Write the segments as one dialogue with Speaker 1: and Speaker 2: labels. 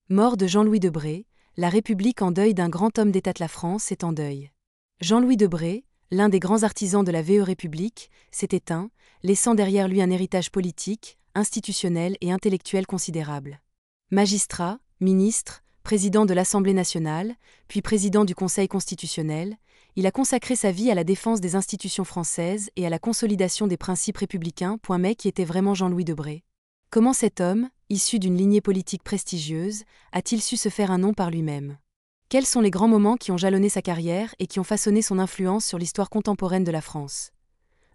Speaker 1: Mort de Jean-Louis Debré, la République en deuil d'un grand homme d'État. La France est en deuil. Jean-Louis Debré, l'un des grands artisans de la République, s'est éteint, laissant derrière lui un héritage politique, institutionnel et intellectuel considérable. Magistrat, ministre, président de l'Assemblée nationale, puis président du Conseil constitutionnel, il a consacré sa vie à la défense des institutions françaises et à la consolidation des principes républicains. Mais qui était vraiment Jean-Louis Debré? Comment cet homme, issu d'une lignée politique prestigieuse, a-t-il su se faire un nom par lui-même? Quels sont les grands moments qui ont jalonné sa carrière et qui ont façonné son influence sur l'histoire contemporaine de la France?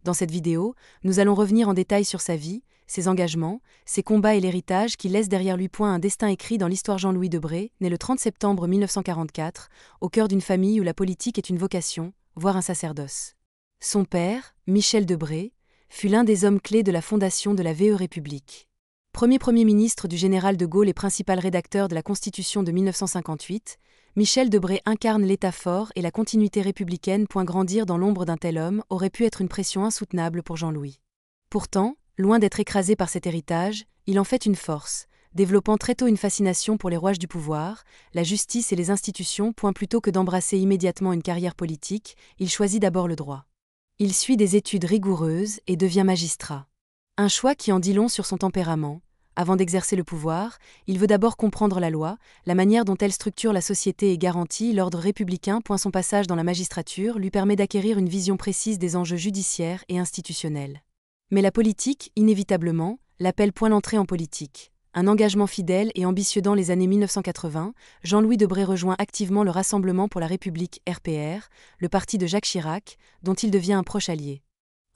Speaker 1: Dans cette vidéo, nous allons revenir en détail sur sa vie, ses engagements, ses combats et l'héritage qu'il laisse derrière lui. Un destin écrit dans l'histoire. Jean-Louis Debré, né le 30 septembre 1944, au cœur d'une famille où la politique est une vocation, voire un sacerdoce. Son père, Michel Debré, fut l'un des hommes clés de la fondation de la République. Premier ministre du général de Gaulle et principal rédacteur de la Constitution de 1958, Michel Debré incarne l'État fort et la continuité républicaine. Grandir dans l'ombre d'un tel homme aurait pu être une pression insoutenable pour Jean-Louis. Pourtant, loin d'être écrasé par cet héritage, il en fait une force, développant très tôt une fascination pour les rouages du pouvoir, la justice et les institutions. Plutôt que d'embrasser immédiatement une carrière politique, il choisit d'abord le droit. Il suit des études rigoureuses et devient magistrat. Un choix qui en dit long sur son tempérament. Avant d'exercer le pouvoir, il veut d'abord comprendre la loi, la manière dont elle structure la société et garantit l'ordre républicain. Son passage dans la magistrature lui permet d'acquérir une vision précise des enjeux judiciaires et institutionnels. Mais la politique, inévitablement, l'appelle. L'entrée en politique. Un engagement fidèle et ambitieux. Dans les années 1980, Jean-Louis Debré rejoint activement le Rassemblement pour la République (RPR), le parti de Jacques Chirac, dont il devient un proche allié.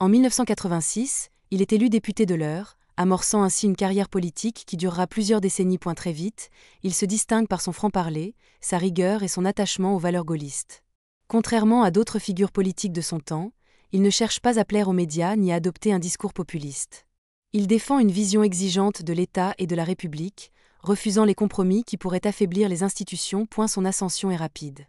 Speaker 1: En 1986, il est élu député de l'Eure, amorçant ainsi une carrière politique qui durera plusieurs décennies. Très vite, il se distingue par son franc-parler, sa rigueur et son attachement aux valeurs gaullistes. Contrairement à d'autres figures politiques de son temps, il ne cherche pas à plaire aux médias ni à adopter un discours populiste. Il défend une vision exigeante de l'État et de la République, refusant les compromis qui pourraient affaiblir les institutions. Son ascension est rapide.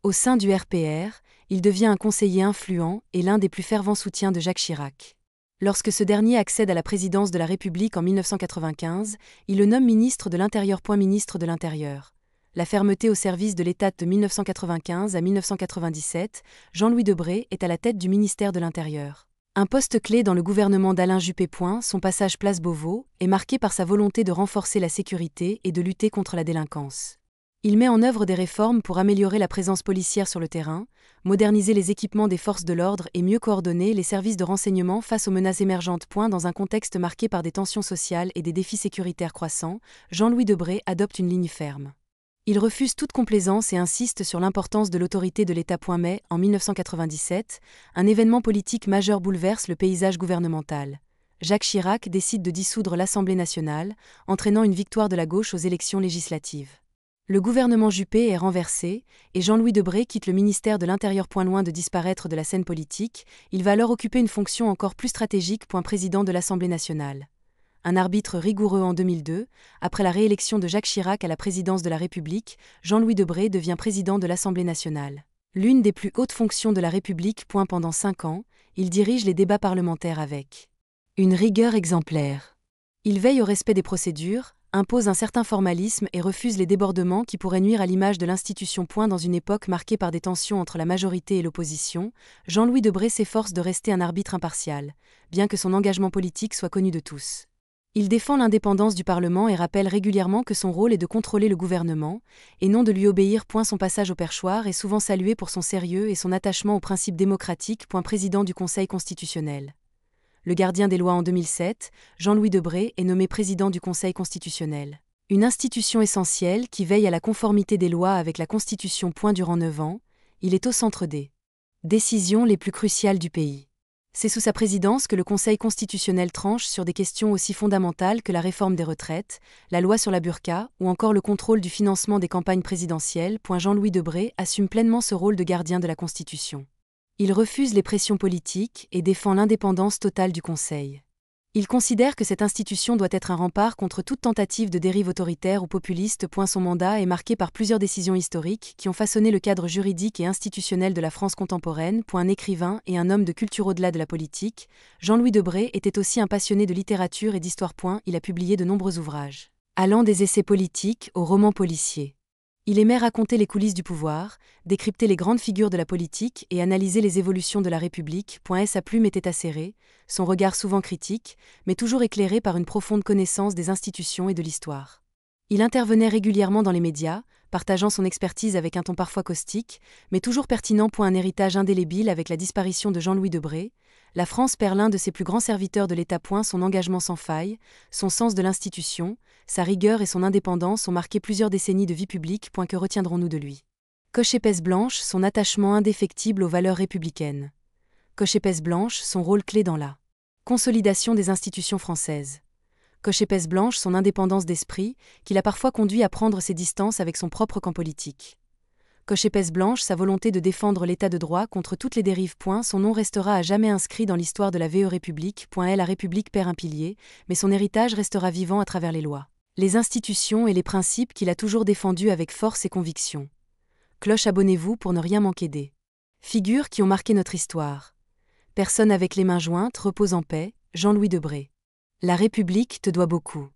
Speaker 1: Au sein du RPR, il devient un conseiller influent et l'un des plus fervents soutiens de Jacques Chirac. Lorsque ce dernier accède à la présidence de la République en 1995, il le nomme ministre de l'Intérieur. Ministre de l'Intérieur. La fermeté au service de l'État. De 1995 à 1997, Jean-Louis Debré est à la tête du ministère de l'Intérieur. Un poste clé dans le gouvernement d'Alain Juppé. Son passage place Beauvau est marqué par sa volonté de renforcer la sécurité et de lutter contre la délinquance. Il met en œuvre des réformes pour améliorer la présence policière sur le terrain, moderniser les équipements des forces de l'ordre et mieux coordonner les services de renseignement face aux menaces émergentes. Dans un contexte marqué par des tensions sociales et des défis sécuritaires croissants, Jean-Louis Debré adopte une ligne ferme. Il refuse toute complaisance et insiste sur l'importance de l'autorité de l'État. Mais, en 1997, un événement politique majeur bouleverse le paysage gouvernemental. Jacques Chirac décide de dissoudre l'Assemblée nationale, entraînant une victoire de la gauche aux élections législatives. Le gouvernement Juppé est renversé, et Jean-Louis Debré quitte le ministère de l'Intérieur. Loin de disparaître de la scène politique, il va alors occuper une fonction encore plus stratégique. Président de l'Assemblée nationale. Un arbitre rigoureux. En 2002, après la réélection de Jacques Chirac à la présidence de la République, Jean-Louis Debré devient président de l'Assemblée nationale. L'une des plus hautes fonctions de la République. Pendant 5 ans, il dirige les débats parlementaires avec une rigueur exemplaire. Il veille au respect des procédures, impose un certain formalisme et refuse les débordements qui pourraient nuire à l'image de l'institution. Dans une époque marquée par des tensions entre la majorité et l'opposition, Jean-Louis Debré s'efforce de rester un arbitre impartial, bien que son engagement politique soit connu de tous. Il défend l'indépendance du Parlement et rappelle régulièrement que son rôle est de contrôler le gouvernement, et non de lui obéir. Son passage au perchoir est souvent salué pour son sérieux et son attachement aux principes démocratiques. Président du Conseil constitutionnel. Le gardien des lois. En 2007, Jean-Louis Debré est nommé président du Conseil constitutionnel. Une institution essentielle qui veille à la conformité des lois avec la Constitution. Durant 9 ans, il est au centre des décisions les plus cruciales du pays. C'est sous sa présidence que le Conseil constitutionnel tranche sur des questions aussi fondamentales que la réforme des retraites, la loi sur la burqa ou encore le contrôle du financement des campagnes présidentielles. Jean-Louis Debré assume pleinement ce rôle de gardien de la Constitution. Il refuse les pressions politiques et défend l'indépendance totale du Conseil. Il considère que cette institution doit être un rempart contre toute tentative de dérive autoritaire ou populiste. Son mandat est marqué par plusieurs décisions historiques qui ont façonné le cadre juridique et institutionnel de la France contemporaine. Un écrivain et un homme de culture au-delà de la politique, Jean-Louis Debré était aussi un passionné de littérature et d'histoire. Il a publié de nombreux ouvrages. Allant des essais politiques aux romans policiers. Il aimait raconter les coulisses du pouvoir, décrypter les grandes figures de la politique et analyser les évolutions de la République. Sa plume était acérée, son regard souvent critique, mais toujours éclairé par une profonde connaissance des institutions et de l'histoire. Il intervenait régulièrement dans les médias, partageant son expertise avec un ton parfois caustique, mais toujours pertinent. Un héritage indélébile avec la disparition de Jean-Louis Debré, la France perd l'un de ses plus grands serviteurs de l'État. Son engagement sans faille, son sens de l'institution, sa rigueur et son indépendance ont marqué plusieurs décennies de vie publique. Que retiendrons-nous de lui? Coche épaisse blanche, son attachement indéfectible aux valeurs républicaines. Coche épaisse blanche, son rôle clé dans la consolidation des institutions françaises. Coche épaisse blanche, son indépendance d'esprit, qui l'a parfois conduit à prendre ses distances avec son propre camp politique. Coche épaisse blanche, sa volonté de défendre l'état de droit contre toutes les dérives. Son nom restera à jamais inscrit dans l'histoire de la République. La République perd un pilier, mais son héritage restera vivant à travers les lois, les institutions et les principes qu'il a toujours défendus avec force et conviction. Cloche, abonnez-vous pour ne rien manquer des figures qui ont marqué notre histoire. Personne avec les mains jointes repose en paix, Jean-Louis Debré. La République te doit beaucoup.